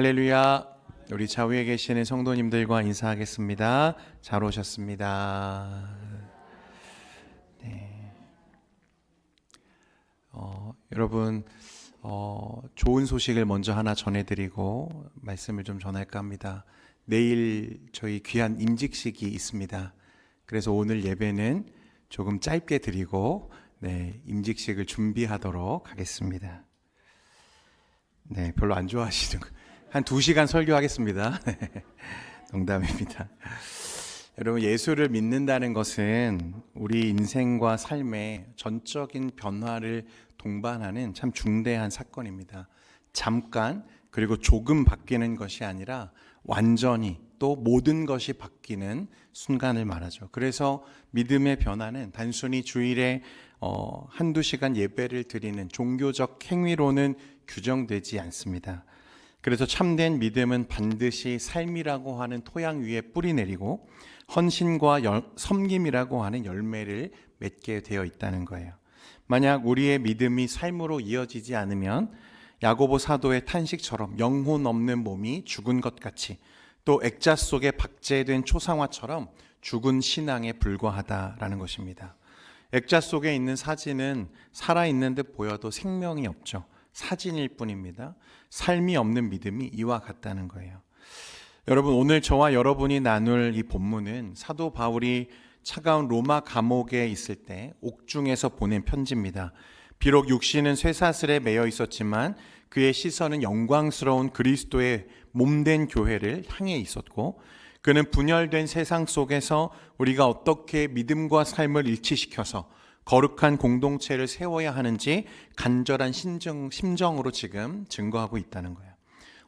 할렐루야. 우리 좌우에 계시는 성도님들과 인사하겠습니다. 잘 오셨습니다. 네. 여러분 좋은 소식을 먼저 하나 전해드리고 말씀을 좀 전할까 합니다. 내일 저희 귀한 임직식이 있습니다. 그래서 오늘 예배는 조금 짧게 드리고 임직식을 준비하도록 하겠습니다. 네, 별로 안 좋아하시는 거. 한 2시간 설교하겠습니다. 농담입니다. 여러분, 예수를 믿는다는 것은 우리 인생과 삶의 전적인 변화를 동반하는 참 중대한 사건입니다. 잠깐 그리고 조금 바뀌는 것이 아니라 완전히 또 모든 것이 바뀌는 순간을 말하죠. 그래서 믿음의 변화는 단순히 주일에 한두 시간 예배를 드리는 종교적 행위로는 규정되지 않습니다. 그래서 참된 믿음은 반드시 삶이라고 하는 토양 위에 뿌리 내리고 헌신과 섬김이라고 하는 열매를 맺게 되어 있다는 거예요. 만약 우리의 믿음이 삶으로 이어지지 않으면 야고보 사도의 탄식처럼 영혼 없는 몸이 죽은 것 같이, 또 액자 속에 박제된 초상화처럼 죽은 신앙에 불과하다라는 것입니다. 액자 속에 있는 사진은 살아있는 듯 보여도 생명이 없죠. 사진일 뿐입니다. 삶이 없는 믿음이 이와 같다는 거예요. 여러분, 오늘 저와 여러분이 나눌 이 본문은 사도 바울이 차가운 로마 감옥에 있을 때 옥중에서 보낸 편지입니다. 비록 육신은 쇠사슬에 매여 있었지만 그의 시선은 영광스러운 그리스도의 몸된 교회를 향해 있었고, 그는 분열된 세상 속에서 우리가 어떻게 믿음과 삶을 일치시켜서 거룩한 공동체를 세워야 하는지 간절한 심정으로 지금 증거하고 있다는 거예요.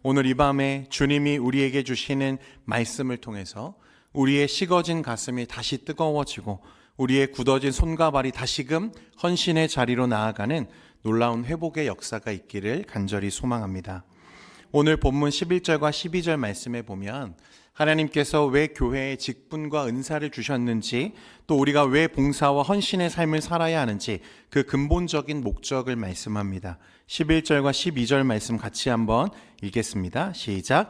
오늘 이 밤에 주님이 우리에게 주시는 말씀을 통해서 우리의 식어진 가슴이 다시 뜨거워지고 우리의 굳어진 손과 발이 다시금 헌신의 자리로 나아가는 놀라운 회복의 역사가 있기를 간절히 소망합니다. 오늘 본문 11절과 12절 말씀에 보면 하나님께서 왜 교회에 직분과 은사를 주셨는지, 또 우리가 왜 봉사와 헌신의 삶을 살아야 하는지 그 근본적인 목적을 말씀합니다. 11절과 12절 말씀 같이 한번 읽겠습니다. 시작.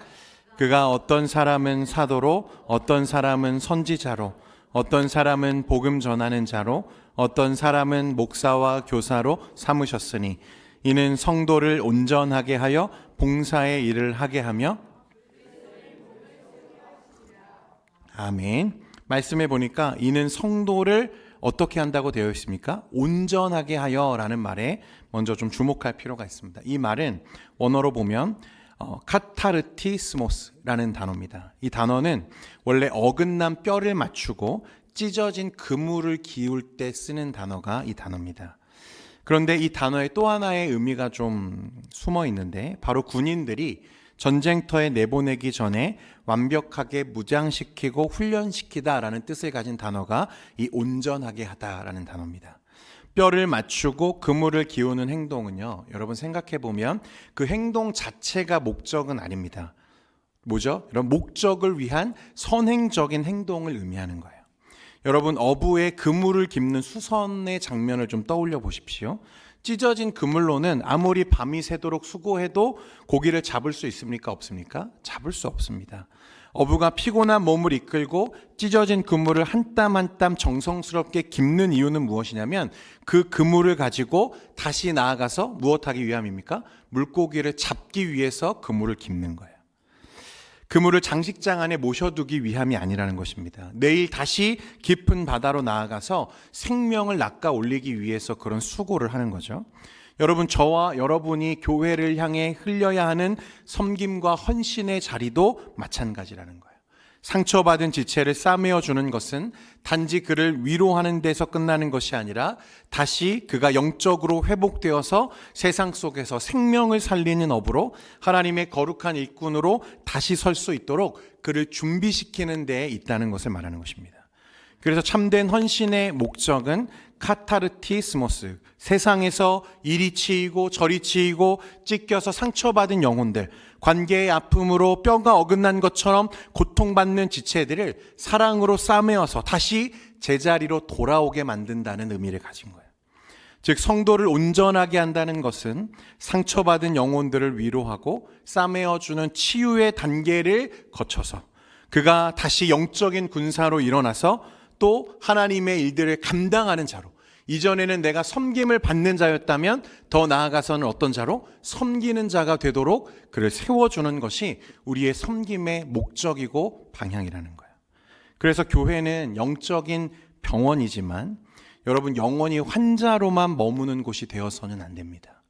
그가 어떤 사람은 사도로, 어떤 사람은 선지자로, 어떤 사람은 복음 전하는 자로, 어떤 사람은 목사와 교사로 삼으셨으니 이는 성도를 온전하게 하여 봉사의 일을 하게 하며. 아멘. 말씀해 보니까 이는 성도를 어떻게 한다고 되어 있습니까? 온전하게 하여 라는 말에 먼저 좀 주목할 필요가 있습니다. 이 말은 원어로 보면 카타르티스모스라는 단어입니다. 이 단어는 원래 어긋난 뼈를 맞추고 찢어진 그물을 기울 때 쓰는 단어가 이 단어입니다. 그런데 이 단어에 또 하나의 의미가 좀 숨어 있는데, 바로 군인들이 전쟁터에 내보내기 전에 완벽하게 무장시키고 훈련시키다라는 뜻을 가진 단어가 이 온전하게 하다라는 단어입니다. 뼈를 맞추고 그물을 기우는 행동은요, 여러분 생각해 보면 그 행동 자체가 목적은 아닙니다. 뭐죠? 이런 목적을 위한 선행적인 행동을 의미하는 거예요. 여러분, 어부의 그물을 깁는 수선의 장면을 좀 떠올려 보십시오. 찢어진 그물로는 아무리 밤이 새도록 수고해도 고기를 잡을 수 있습니까? 없습니까? 잡을 수 없습니다. 어부가 피곤한 몸을 이끌고 찢어진 그물을 한 땀 한 땀 정성스럽게 깁는 이유는 무엇이냐면 그 그물을 가지고 다시 나아가서 무엇하기 위함입니까? 물고기를 잡기 위해서 그물을 깁는 거예요. 그물을 장식장 안에 모셔두기 위함이 아니라는 것입니다. 내일 다시 깊은 바다로 나아가서 생명을 낚아 올리기 위해서 그런 수고를 하는 거죠. 여러분, 저와 여러분이 교회를 향해 흘려야 하는 섬김과 헌신의 자리도 마찬가지라는 거예요. 상처받은 지체를 싸매어 주는 것은 단지 그를 위로하는 데서 끝나는 것이 아니라 다시 그가 영적으로 회복되어서 세상 속에서 생명을 살리는 업으로 하나님의 거룩한 일꾼으로 다시 설 수 있도록 그를 준비시키는 데에 있다는 것을 말하는 것입니다. 그래서 참된 헌신의 목적은 카타르티스모스, 세상에서 이리 치이고 저리 치이고 찢겨서 상처받은 영혼들, 관계의 아픔으로 뼈가 어긋난 것처럼 고통받는 지체들을 사랑으로 싸매어서 다시 제자리로 돌아오게 만든다는 의미를 가진 거예요. 즉 성도를 온전하게 한다는 것은 상처받은 영혼들을 위로하고 싸매어주는 치유의 단계를 거쳐서 그가 다시 영적인 군사로 일어나서 또 하나님의 일들을 감당하는 자로, 이전에는 내가 섬김을 받는 자였다면 더 나아가서는 어떤 자로? 섬기는 자가 되도록 그를 세워주는 것이 우리의 섬김의 목적이고 방향이라는 거예요. 그래서 교회는 영적인 병원이지만 여러분, 영원히 환자로만 머무는 곳이 되어서는 안 됩니다.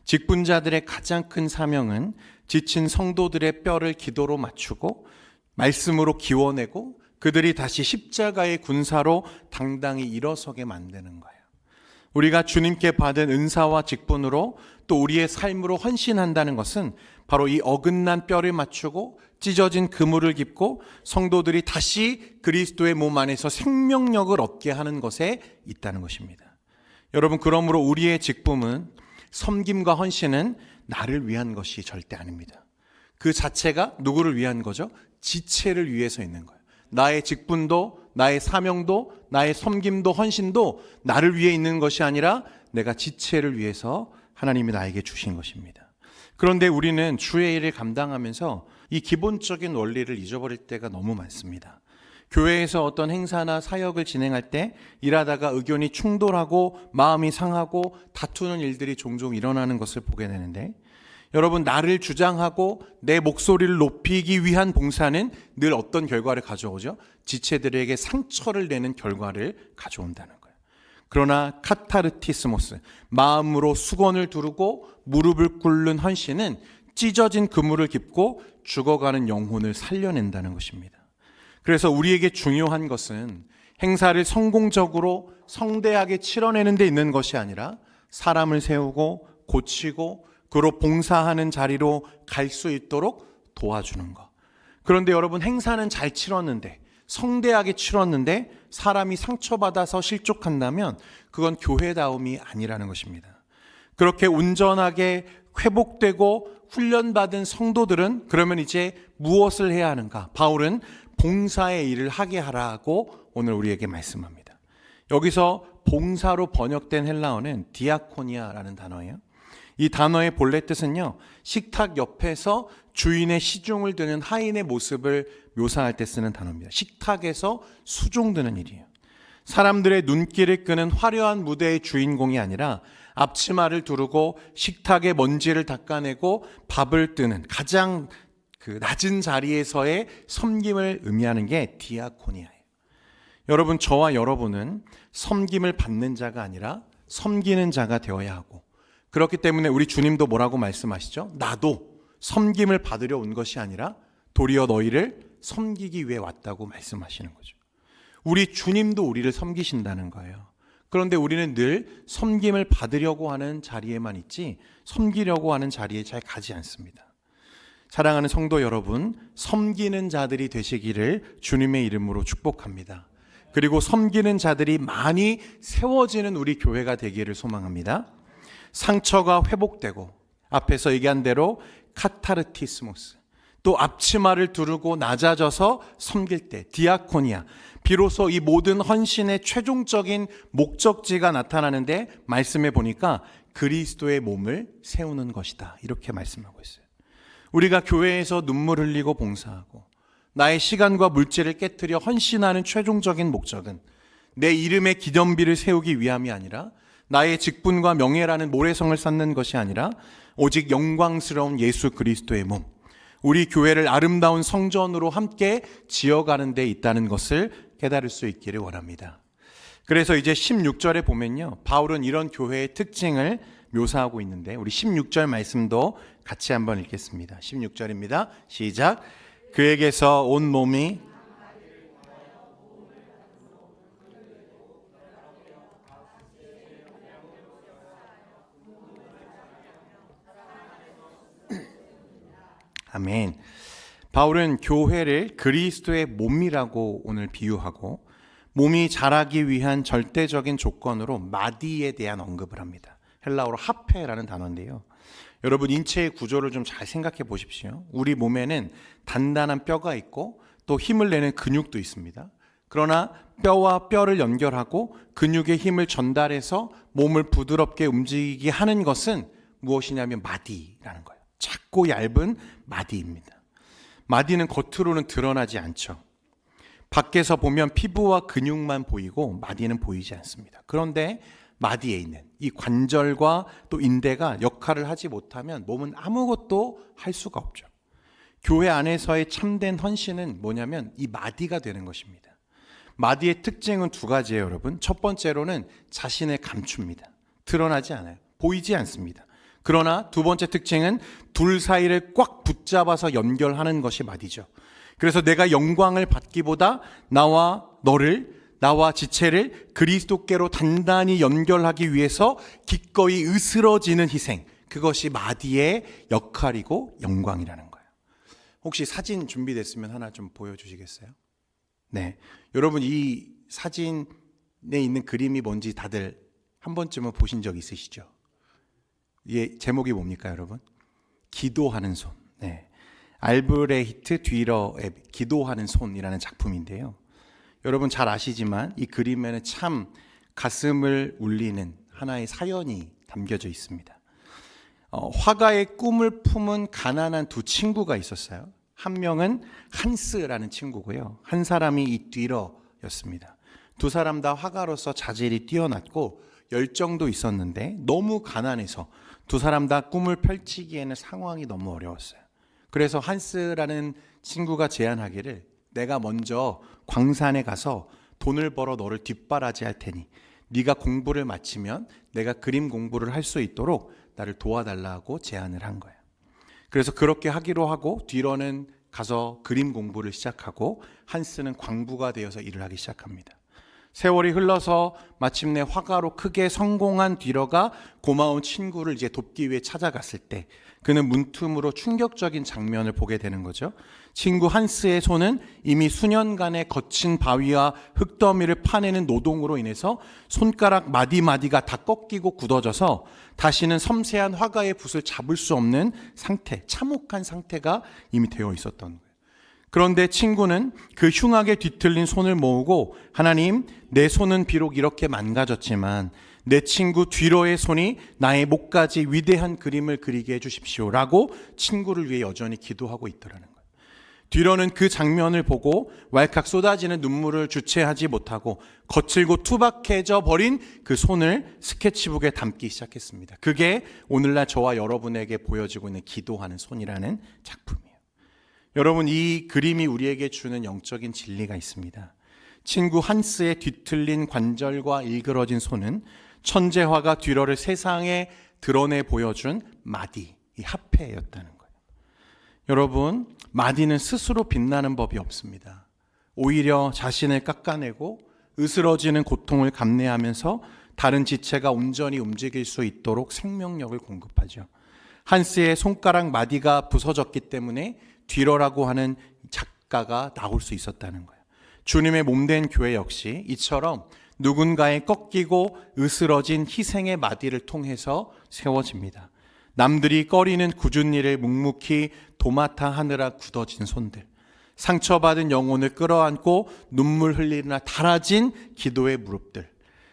직분자들의 가장 큰 사명은 지친 성도들의 뼈를 기도로 맞추고 말씀으로 기워내고 그들이 다시 십자가의 군사로 당당히 일어서게 만드는 거예요. 우리가 주님께 받은 은사와 직분으로 또 우리의 삶으로 헌신한다는 것은 바로 이 어긋난 뼈를 맞추고 찢어진 그물을 깁고 성도들이 다시 그리스도의 몸 안에서 생명력을 얻게 하는 것에 있다는 것입니다. 여러분, 그러므로 우리의 직분은, 섬김과 헌신은 나를 위한 것이 절대 아닙니다. 그 자체가 누구를 위한 거죠? 지체를 위해서 있는 거예요. 나의 직분도, 나의 사명도, 나의 섬김도, 헌신도 나를 위해 있는 것이 아니라 내가 지체를 위해서 하나님이 나에게 주신 것입니다. 그런데 우리는 주의 일을 감당하면서 이 기본적인 원리를 잊어버릴 때가 너무 많습니다. 교회에서 어떤 행사나 사역을 진행할 때 일하다가 의견이 충돌하고 마음이 상하고 다투는 일들이 종종 일어나는 것을 보게 되는데, 여러분, 나를 주장하고 내 목소리를 높이기 위한 봉사는 늘 어떤 결과를 가져오죠? 지체들에게 상처를 내는 결과를 가져온다는 거예요. 그러나 카타르티스모스, 마음으로 수건을 두르고 무릎을 꿇는 헌신은 찢어진 그물을 깁고 죽어가는 영혼을 살려낸다는 것입니다. 그래서 우리에게 중요한 것은 행사를 성공적으로 성대하게 치러내는 데 있는 것이 아니라 사람을 세우고 고치고 그로 봉사하는 자리로 갈 수 있도록 도와주는 것. 그런데 여러분, 행사는 잘 치렀는데, 성대하게 치렀는데 사람이 상처받아서 실족한다면 그건 교회다움이 아니라는 것입니다. 그렇게 온전하게 회복되고 훈련받은 성도들은 그러면 이제 무엇을 해야 하는가? 바울은 봉사의 일을 하게 하라고 오늘 우리에게 말씀합니다. 여기서 봉사로 번역된 헬라어는 디아코니아라는 단어예요. 이 단어의 본래 뜻은요, 식탁 옆에서 주인의 시중을 드는 하인의 모습을 묘사할 때 쓰는 단어입니다. 식탁에서 수종 드는 일이에요. 사람들의 눈길을 끄는 화려한 무대의 주인공이 아니라 앞치마를 두르고 식탁의 먼지를 닦아내고 밥을 뜨는 가장 낮은 자리에서의 섬김을 의미하는 게 디아코니아예요. 여러분, 저와 여러분은 섬김을 받는 자가 아니라 섬기는 자가 되어야 하고, 그렇기 때문에 우리 주님도 뭐라고 말씀하시죠? 나도 섬김을 받으려 온 것이 아니라 도리어 너희를 섬기기 위해 왔다고 말씀하시는 거죠. 우리 주님도 우리를 섬기신다는 거예요. 그런데 우리는 늘 섬김을 받으려고 하는 자리에만 있지 섬기려고 하는 자리에 잘 가지 않습니다. 사랑하는 성도 여러분, 섬기는 자들이 되시기를 주님의 이름으로 축복합니다. 그리고 섬기는 자들이 많이 세워지는 우리 교회가 되기를 소망합니다. 상처가 회복되고 앞에서 얘기한 대로 카타르티스모스, 또 앞치마를 두르고 낮아져서 섬길 때 디아코니아, 비로소 이 모든 헌신의 최종적인 목적지가 나타나는데 말씀해 보니까 그리스도의 몸을 세우는 것이다, 이렇게 말씀하고 있어요. 우리가 교회에서 눈물 흘리고 봉사하고 나의 시간과 물질을 깨트려 헌신하는 최종적인 목적은 내 이름의 기념비를 세우기 위함이 아니라 나의 직분과 명예라는 모래성을 쌓는 것이 아니라 오직 영광스러운 예수 그리스도의 몸, 우리 교회를 아름다운 성전으로 함께 지어가는 데 있다는 것을 깨달을 수 있기를 원합니다. 그래서 이제 16절에 보면요, 바울은 이런 교회의 특징을 묘사하고 있는데 우리 16절 말씀도 같이 한번 읽겠습니다. 16절입니다. 시작. 그에게서 온 몸이 아멘. 바울은 교회를 그리스도의 몸이라고 오늘 비유하고 몸이 자라기 위한 절대적인 조건으로 마디에 대한 언급을 합니다. 헬라어로 하페라는 단어인데요. 여러분, 인체의 구조를 좀 잘 생각해 보십시오. 우리 몸에는 단단한 뼈가 있고 또 힘을 내는 근육도 있습니다. 그러나 뼈와 뼈를 연결하고 근육의 힘을 전달해서 몸을 부드럽게 움직이게 하는 것은 무엇이냐면 마디라는 거예요. 작고 얇은 마디입니다. 마디는 겉으로는 드러나지 않죠. 밖에서 보면 피부와 근육만 보이고 마디는 보이지 않습니다. 그런데 마디에 있는 이 관절과 또 인대가 역할을 하지 못하면 몸은 아무것도 할 수가 없죠. 교회 안에서의 참된 헌신은 뭐냐면 이 마디가 되는 것입니다. 마디의 특징은 두 가지예요, 여러분. 첫 번째로는 자신을 감춥니다. 드러나지 않아요. 보이지 않습니다. 그러나 두 번째 특징은 둘 사이를 꽉 붙잡아서 연결하는 것이 마디죠. 그래서 내가 영광을 받기보다 나와 너를, 나와 지체를 그리스도께로 단단히 연결하기 위해서 기꺼이 으스러지는 희생, 그것이 마디의 역할이고 영광이라는 거예요. 혹시 사진 준비됐으면 하나 좀 보여주시겠어요? 네, 여러분 이 사진에 있는 그림이 뭔지 다들 한 번쯤은 보신 적 있으시죠? 이게 제목이 뭡니까, 여러분? 기도하는 손. 네, 알브레히트 뒤러의 기도하는 손이라는 작품인데요. 여러분 잘 아시지만 이 그림에는 참 가슴을 울리는 하나의 사연이 담겨져 있습니다. 화가의 꿈을 품은 가난한 두 친구가 있었어요. 한 명은 한스라는 친구고요. 한 사람이 이 뒤러였습니다. 두 사람 다 화가로서 자질이 뛰어났고 열정도 있었는데 너무 가난해서 두 사람 다 꿈을 펼치기에는 상황이 너무 어려웠어요. 그래서 한스라는 친구가 제안하기를 내가 먼저 광산에 가서 돈을 벌어 너를 뒷바라지 할 테니 네가 공부를 마치면 내가 그림 공부를 할 수 있도록 나를 도와달라고 제안을 한 거예요. 그래서 그렇게 하기로 하고 뒤로는 가서 그림 공부를 시작하고 한스는 광부가 되어서 일을 하기 시작합니다. 세월이 흘러서 마침내 화가로 크게 성공한 뒤러가 고마운 친구를 이제 돕기 위해 찾아갔을 때 그는 문틈으로 충격적인 장면을 보게 되는 거죠. 친구 한스의 손은 이미 수년간의 거친 바위와 흙더미를 파내는 노동으로 인해서 손가락 마디마디가 다 꺾이고 굳어져서 다시는 섬세한 화가의 붓을 잡을 수 없는 상태, 참혹한 상태가 이미 되어 있었던 거예요. 그런데 친구는 그 흉하게 뒤틀린 손을 모으고 하나님, 내 손은 비록 이렇게 망가졌지만 내 친구 뒤로의 손이 나의 목까지 위대한 그림을 그리게 해주십시오라고 친구를 위해 여전히 기도하고 있더라는 거예요. 뒤로는 그 장면을 보고 왈칵 쏟아지는 눈물을 주체하지 못하고 거칠고 투박해져 버린 그 손을 스케치북에 담기 시작했습니다. 그게 오늘날 저와 여러분에게 보여지고 있는 기도하는 손이라는 작품이에요. 여러분, 이 그림이 우리에게 주는 영적인 진리가 있습니다. 친구 한스의 뒤틀린 관절과 일그러진 손은 천재화가 뒤로를 세상에 드러내 보여준 마디, 이 화폐였다는 거예요. 여러분, 마디는 스스로 빛나는 법이 없습니다. 오히려 자신을 깎아내고 으스러지는 고통을 감내하면서 다른 지체가 온전히 움직일 수 있도록 생명력을 공급하죠. 한스의 손가락 마디가 부서졌기 때문에 뒤로라고 하는 작가가 나올 수 있었다는 거예요. 주님의 몸된 교회 역시 이처럼 누군가의 꺾이고 으스러진 희생의 마디를 통해서 세워집니다. 남들이 꺼리는 굳은 일을 묵묵히 도맡아 하느라 굳어진 손들, 상처받은 영혼을 끌어안고 눈물 흘리나 닳아진 기도의 무릎들,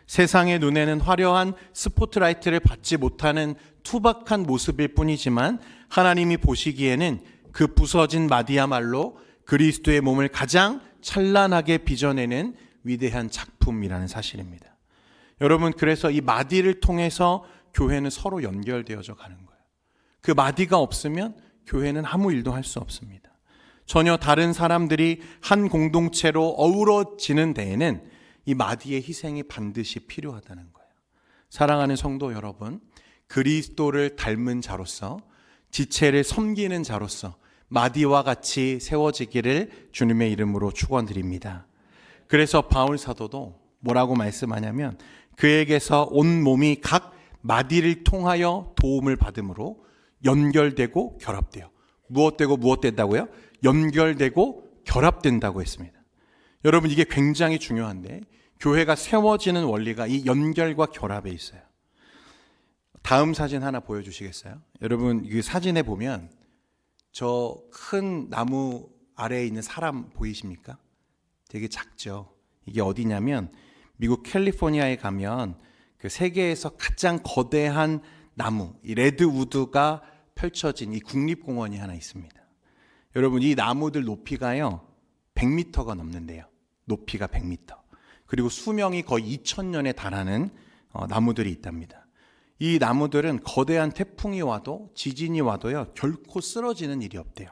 세상의 눈에는 화려한 스포트라이트를 받지 못하는 투박한 모습일 뿐이지만 하나님이 보시기에는 그 부서진 마디야말로 그리스도의 몸을 가장 찬란하게 빚어내는 위대한 작품이라는 사실입니다. 여러분, 그래서 이 마디를 통해서 교회는 서로 연결되어져 가는 거예요. 그 마디가 없으면 교회는 아무 일도 할 수 없습니다. 전혀 다른 사람들이 한 공동체로 어우러지는 데에는 이 마디의 희생이 반드시 필요하다는 거예요. 사랑하는 성도 여러분, 그리스도를 닮은 자로서, 지체를 섬기는 자로서 마디와 같이 세워지기를 주님의 이름으로 축원드립니다. 그래서 바울 사도도 뭐라고 말씀하냐면 그에게서 온 몸이 각 마디를 통하여 도움을 받음으로 연결되고 결합돼요. 무엇되고 무엇된다고요? 연결되고 결합된다고 했습니다. 여러분, 이게 굉장히 중요한데 교회가 세워지는 원리가 이 연결과 결합에 있어요. 다음 사진 하나 보여주시겠어요? 여러분, 이 사진에 보면 저 큰 나무 아래에 있는 사람 보이십니까? 되게 작죠. 이게 어디냐면 미국 캘리포니아에 가면 그 세계에서 가장 거대한 나무, 이 레드우드가 펼쳐진 이 국립공원이 하나 있습니다. 여러분, 이 나무들 높이가요 100m가 넘는데요. 높이가 100m. 그리고 수명이 거의 2000년에 달하는 나무들이 있답니다. 이 나무들은 거대한 태풍이 와도 지진이 와도요 결코 쓰러지는 일이 없대요.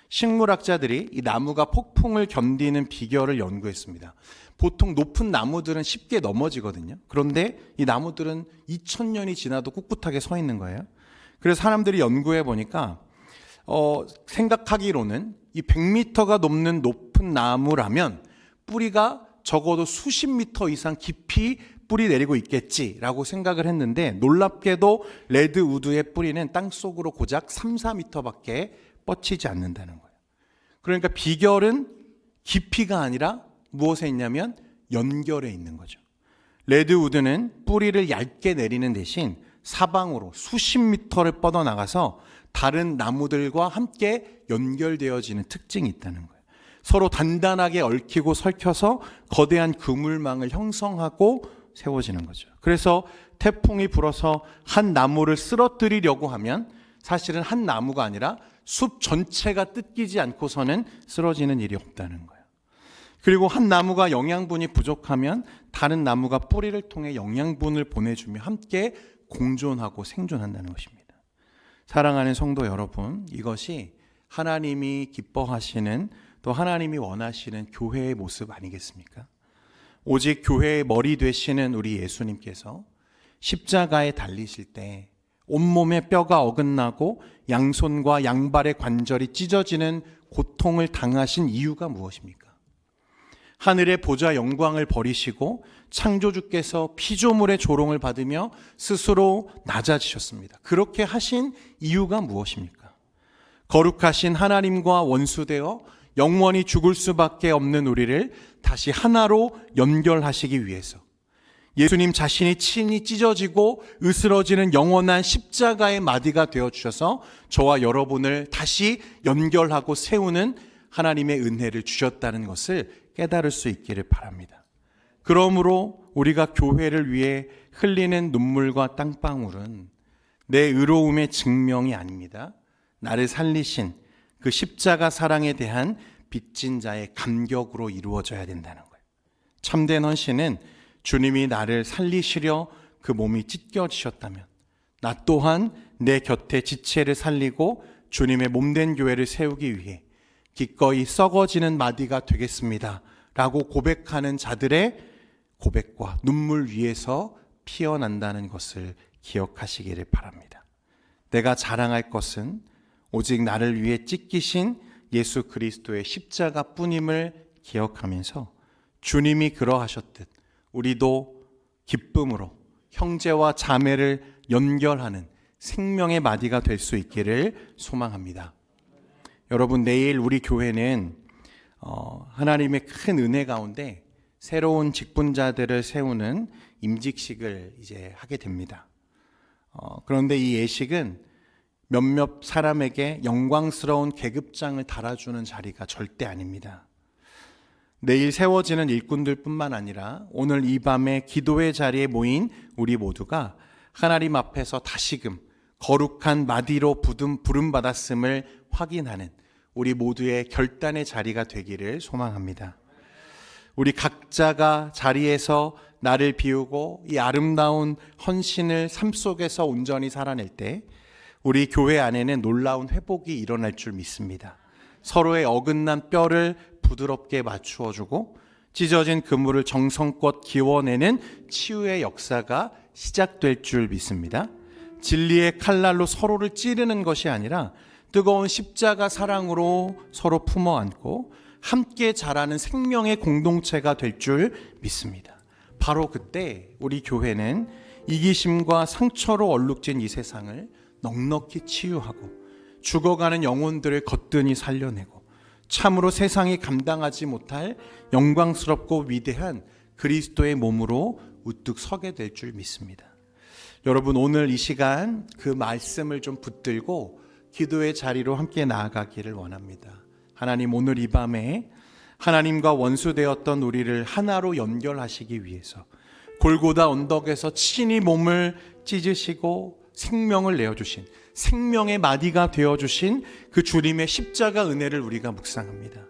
식물학자들이 이 나무가 폭풍을 견디는 비결을 연구했습니다. 보통 높은 나무들은 쉽게 넘어지거든요. 그런데 이 나무들은 2000년이 지나도 꿋꿋하게 서 있는 거예요. 그래서 사람들이 연구해 보니까 생각하기로는 이 100m가 넘는 높은 나무라면 뿌리가 적어도 수십 미터 이상 깊이 뿌리 내리고 있겠지라고 생각을 했는데, 놀랍게도 레드우드의 뿌리는 땅속으로 고작 3, 4m밖에 뻗치지 않는다는 거예요. 그러니까 비결은 깊이가 아니라 무엇에 있냐면 연결에 있는 거죠. 레드우드는 뿌리를 얇게 내리는 대신 사방으로 수십 미터를 뻗어나가서 다른 나무들과 함께 연결되어지는 특징이 있다는 거예요. 서로 단단하게 얽히고 설켜서 거대한 그물망을 형성하고 세워지는 거죠. 그래서 태풍이 불어서 한 나무를 쓰러뜨리려고 하면 사실은 한 나무가 아니라 숲 전체가 뜯기지 않고서는 쓰러지는 일이 없다는 거예요. 그리고 한 나무가 영양분이 부족하면 다른 나무가 뿌리를 통해 영양분을 보내주며 함께 공존하고 생존한다는 것입니다. 사랑하는 성도 여러분, 이것이 하나님이 기뻐하시는, 또 하나님이 원하시는 교회의 모습 아니겠습니까? 오직 교회의 머리 되시는 우리 예수님께서 십자가에 달리실 때 온몸에 뼈가 어긋나고 양손과 양발의 관절이 찢어지는 고통을 당하신 이유가 무엇입니까? 하늘의 보좌 영광을 버리시고 창조주께서 피조물의 조롱을 받으며 스스로 낮아지셨습니다. 그렇게 하신 이유가 무엇입니까? 거룩하신 하나님과 원수되어 영원히 죽을 수밖에 없는 우리를 다시 하나로 연결하시기 위해서 예수님 자신이 친히 찢어지고 으스러지는 영원한 십자가의 마디가 되어주셔서 저와 여러분을 다시 연결하고 세우는 하나님의 은혜를 주셨다는 것을 깨달을 수 있기를 바랍니다. 그러므로 우리가 교회를 위해 흘리는 눈물과 땅방울은 내 의로움의 증명이 아닙니다. 나를 살리신 그 십자가 사랑에 대한 빚진 자의 감격으로 이루어져야 된다는 거예요. 참된 헌신은 주님이 나를 살리시려 그 몸이 찢겨지셨다면 나 또한 내 곁에 지체를 살리고 주님의 몸된 교회를 세우기 위해 기꺼이 썩어지는 마디가 되겠습니다 라고 고백하는 자들의 고백과 눈물 위에서 피어난다는 것을 기억하시기를 바랍니다. 내가 자랑할 것은 오직 나를 위해 찢기신 예수 그리스도의 십자가뿐임을 기억하면서 주님이 그러하셨듯 우리도 기쁨으로 형제와 자매를 연결하는 생명의 마디가 될 수 있기를 소망합니다. 여러분, 내일 우리 교회는 하나님의 큰 은혜 가운데 새로운 직분자들을 세우는 임직식을 이제 하게 됩니다. 그런데 이 예식은 몇몇 사람에게 영광스러운 계급장을 달아주는 자리가 절대 아닙니다. 내일 세워지는 일꾼들뿐만 아니라 오늘 이 밤에 기도의 자리에 모인 우리 모두가 하나님 앞에서 다시금 거룩한 마디로 부름받았음을 확인하는 우리 모두의 결단의 자리가 되기를 소망합니다. 우리 각자가 자리에서 나를 비우고 이 아름다운 헌신을 삶 속에서 온전히 살아낼 때 우리 교회 안에는 놀라운 회복이 일어날 줄 믿습니다. 서로의 어긋난 뼈를 부드럽게 맞추어주고 찢어진 그물을 정성껏 기워내는 치유의 역사가 시작될 줄 믿습니다. 진리의 칼날로 서로를 찌르는 것이 아니라 뜨거운 십자가 사랑으로 서로 품어 안고 함께 자라는 생명의 공동체가 될 줄 믿습니다. 바로 그때 우리 교회는 이기심과 상처로 얼룩진 이 세상을 넉넉히 치유하고 죽어가는 영혼들을 거뜬히 살려내고 참으로 세상이 감당하지 못할 영광스럽고 위대한 그리스도의 몸으로 우뚝 서게 될 줄 믿습니다. 여러분, 오늘 이 시간 그 말씀을 좀 붙들고 기도의 자리로 함께 나아가기를 원합니다. 하나님, 오늘 이 밤에 하나님과 원수되었던 우리를 하나로 연결하시기 위해서 골고다 언덕에서 친히 몸을 찢으시고 생명을 내어주신, 생명의 마디가 되어주신 그 주님의 십자가 은혜를 우리가 묵상합니다.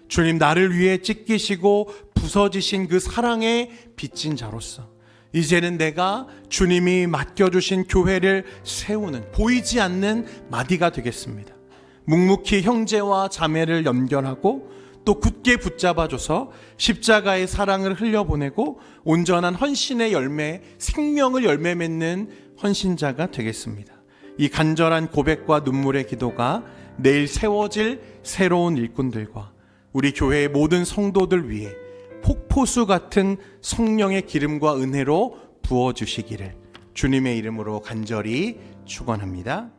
주님, 나를 위해 찢기시고 부서지신 그 사랑의 빚진 자로서 이제는 내가 주님이 맡겨주신 교회를 세우는, 보이지 않는 마디가 되겠습니다. 묵묵히 형제와 자매를 연결하고 또 굳게 붙잡아줘서 십자가의 사랑을 흘려보내고 온전한 헌신의 열매, 생명을 열매 맺는 헌신자가 되겠습니다. 이 간절한 고백과 눈물의 기도가 내일 세워질 새로운 일꾼들과 우리 교회의 모든 성도들 위해 폭포수 같은 성령의 기름과 은혜로 부어주시기를 주님의 이름으로 간절히 축원합니다.